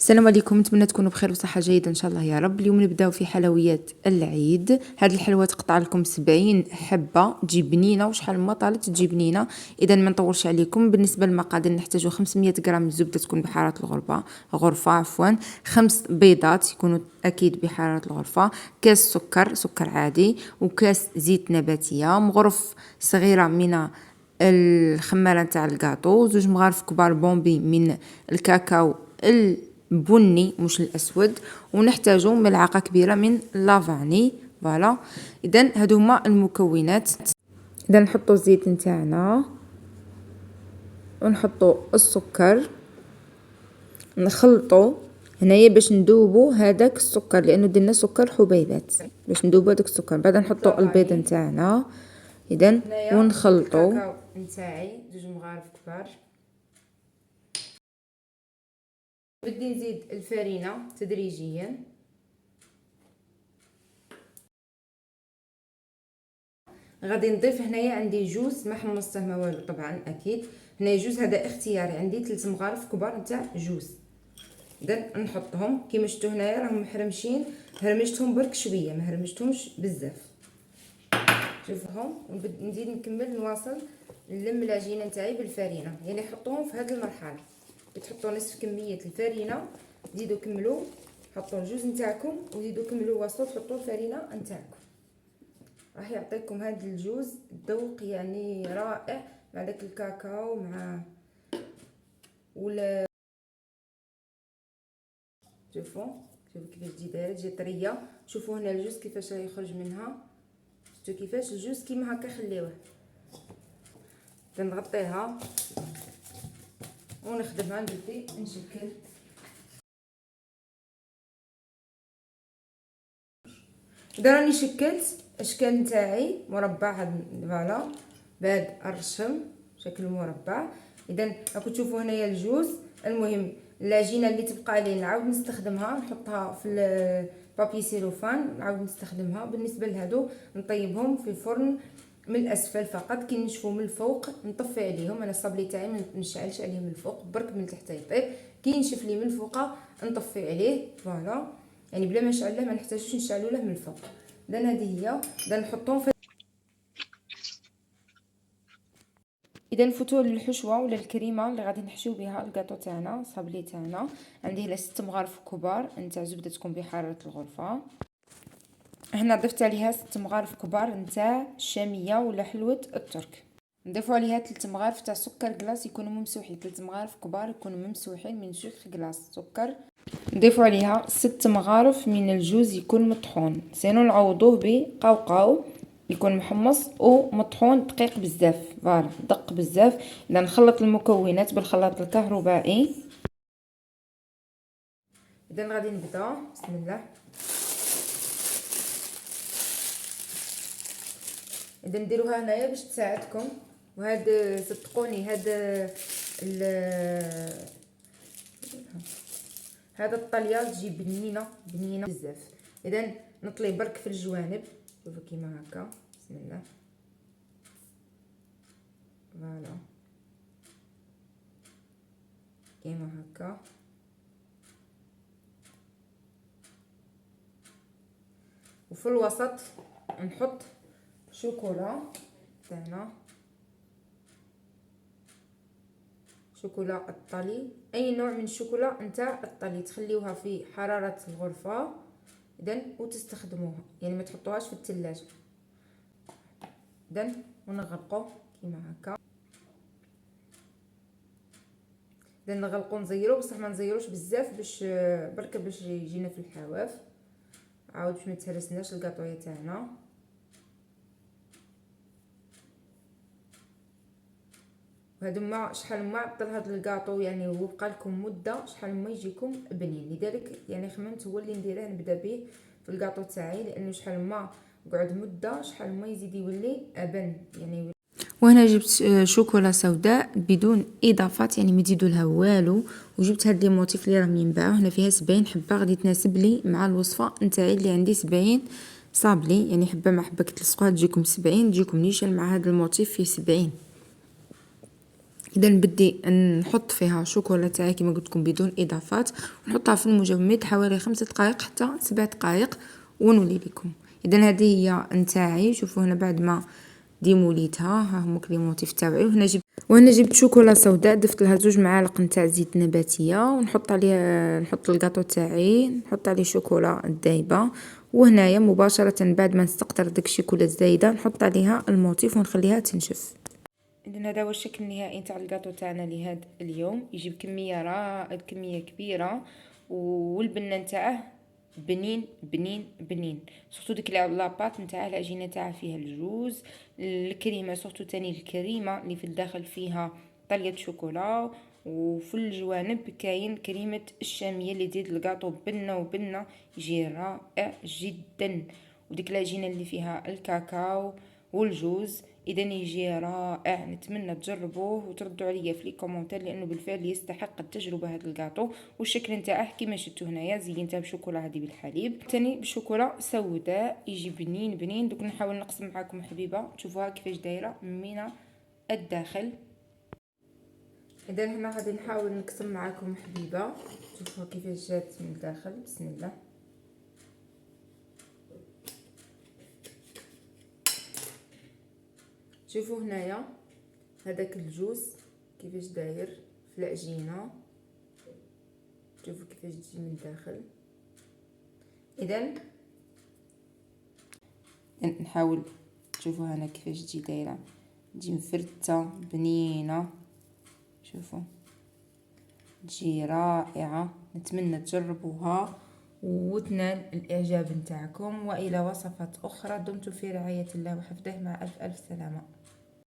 السلام عليكم، نتمنى تكونوا بخير وصحه جيده ان شاء الله يا رب. اليوم نبداو في حلويات العيد. هاد الحلوى تقطع لكم 70 حبه، تجي بنينه وشحال ما طالت تجي بنينه. اذا ما نطولش عليكم، بالنسبه للمقادير نحتاجو 500 غرام زبده تكون بحراره غرفه عفوا، 5 بيضات يكونوا اكيد بحراره الغرفه، كاس سكر عادي، وكاس زيت نباتيه، مغرف صغيره من الخماره نتاع الكاطو، 2 مغارف كبار بومبي من الكاكاو البني مش الاسود، ونحتاجو ملعقه كبيره من لافاني. فوالا، اذا هادو هما المكونات. اذا نحطو الزيت نتاعنا ونحطو السكر، نخلطو هنايا باش ندوبو هذاك السكر، لانه درنا سكر حبيبات باش ندوبو هذاك السكر. بعد نحطو البيض نتاعنا اذا ونخلطو نتاعي 2 مغارف كبار. بدي نزيد الفرينه تدريجيا، غادي نضيف هنايا عندي جوز ما حمصته ما والو طبعا اكيد. هنايا جوز هذا اختياري، عندي 3 مغارف كبار نتاع جوز. اذا نحطهم كيما شفتوا هنايا راهم محرمشين، هرمشتهم برك شويه ما هرمشتهمش بزاف. شوفوهم، نزيد نكمل نواصل نلم العجينه نتاعي بالفرينه، يعني حطوهم في هذه المرحله. تحطوا نصف كميه الفرينه، زيدوا كملوا حطوا الجوز نتاعكم، وزيدوا كملوا واصلوا تحطوا الفرينه نتاعكم. راح يعطيكم هذا الجوز ذوق يعني رائع مع داك الكاكاو مع ولا. شوفوا كيفاش تجي دايره، تجي طريه. شوفوا هنا الجوز كيفاش يخرج منها، شفتوا كيفاش الجوز كيما هكا خليوه. تنغطيها ونخدمها، نبدي نشكل. اذا راني شكلت اشكال نتاعي مربع فوالا بهذا الرسم شكل مربع. اذا راكم تشوفوا هنايا الجوز. المهم العجينه اللي تبقى لي نعاود نستخدمها، نحطها في البابي سيلوفان نعاود نستخدمها. بالنسبه لهادو نطيبهم في الفرن من الاسفل فقط، كي نشفوا من الفوق نطفي عليهم. انا الصابلي تاعي ما نشعلش عليه من الفوق، برك من تحت يطيب. كي ينشف لي من الفوق نطفي عليه فوالا، يعني بلا ما نشعله، ما نحتاجوش نشعلو له من الفوق. اذا هذه هي. اذا نحطهم في اذا نفوتوا للحشوه ولا الكريمه اللي غادي نحشيو بها الكاطو تاعنا الصابلي تاعنا. عندي هنا 6 مغارف كبار نتاع زبده تكون بحراره الغرفه. هنا ضفت عليها 6 مغارف كبار نتاع الشاميه ولا حلوه الترك. نضيفوا عليها 3 مغارف تاع سكر كلاص يكونوا ممسوحين، 3 مغارف كبار يكونوا ممسوحين من سكر كلاص سكر. نضيفوا عليها 6 مغارف من الجوز يكون مطحون، سينو نعوضوه بقوقاو يكون محمص ومطحون دقيق بزاف فوالا دق بزاف. اذا نخلط المكونات بالخلاط الكهربائي. اذا غادي نبدا بسم الله. اذا نديروها هنايا باش تساعدكم، وهاد صدقوني هذا الطليه تجي بنينه بزاف. اذا نطلي برك في الجوانب، شوفوا كيما هكا بسم الله فوالا كيما هكا. وفي الوسط نحط شوكولا تاعنا، شوكولا الطلي، اي نوع من الشوكولا نتاع الطلي تخليوها في حراره الغرفه اذا وتستخدموها، يعني ما تحطوهاش في الثلاجه. اذا ونغلقوا كيما هكا. اذا نغلقوا نزيروا، بصح ما نزيروش بزاف باش برك باش يجينا في الحواف عاود باش ما تهرسناش الكاطويه تاعنا. هادو ما شحال ما عطل هذا الكاطو، يعني هو بقى لكم مده شحال ما يجيكم بنين. لذلك يعني خممت هو اللي نديره نبدا به في الكاطو تاعي، لانه شحال ما قعد مده شحال ما يزيد يولي ابن يعني. وهنا جبت شوكولا سوداء بدون اضافات، يعني ما تزيدوا لها والو، وجبت هاد لي موتيف اللي راهم ينباعوا هنا فيها 70 حبه، غادي تناسب لي مع الوصفه نتاعي اللي عندي 70 صابلي، يعني حبه مع حبه كتلصقوها تجيكم 70، تجيكم نيشان مع هذا الموتيف فيه 70. اذا بدي نحط فيها شوكولا تاعي كما قلت لكم بدون اضافات، ونحطها في المجمد حوالي 5 دقائق حتى 7 دقائق ونولي لكم. اذا هذه هي نتاعي. شوفوا هنا بعد ما ديموليتها ها هما كليموطيف تاعي. وهنا جبت شوكولا سوداء، ضفت لها 2 معالق نتاع زيت نباتيه، ونحط عليه نحط الكاطو تاعي، نحط عليه شوكولا الدايبه. وهنايا مباشره بعد ما نستقطر داك الشوكولا الزايده نحط عليها الموتيف ونخليها تنشف. اذا هذا هو الشكل النهائي تاع الكاطو تاعنا لهذا اليوم. يجيب كميه كبيره، والبنه نتاعه بنين بنين بنين. سورتو ديك لاباط نتاع العجينه تاعها فيها الجوز، الكريمه سورتو تاني الكريمه اللي في الداخل فيها طليه شوكولا، وفي الجوانب كاين كريمه الشاميه اللي تزيد الكاطو بنه وبنه، يجي رائع جدا. وديك العجينه اللي فيها الكاكاو والجوز اذا يجي رائع. نتمنى تجربوه وتردوا عليا في لي كومونتير، لانه بالفعل يستحق التجربه هذا الكاطو. والشكل نتاعه كما شفتوا هنايا زينتها بشوكولا هذه بالحليب، ثاني بشوكولا سوداء، يجي بنين بنين. دوك نحاول نقسم معكم حبيبه تشوفوها كيفاش دايره من الداخل. اذا هنا غادي نحاول نقسم معكم حبيبه تشوفوها كيفاش جات من الداخل. بسم الله. شوفوا هنايا هذاك الجوز كيفاش داير في العجينه، شوفوا كيفاش تجي من الداخل. اذا نحاول تشوفوا هنا كيفاش تجي دايره، تجي مفرته بنينه. شوفوا تجي رائعه. نتمنى تجربوها وتنال الاعجاب نتاعكم. والى وصفات اخرى دمتم في رعايه الله وحفظه، مع الف الف سلامه.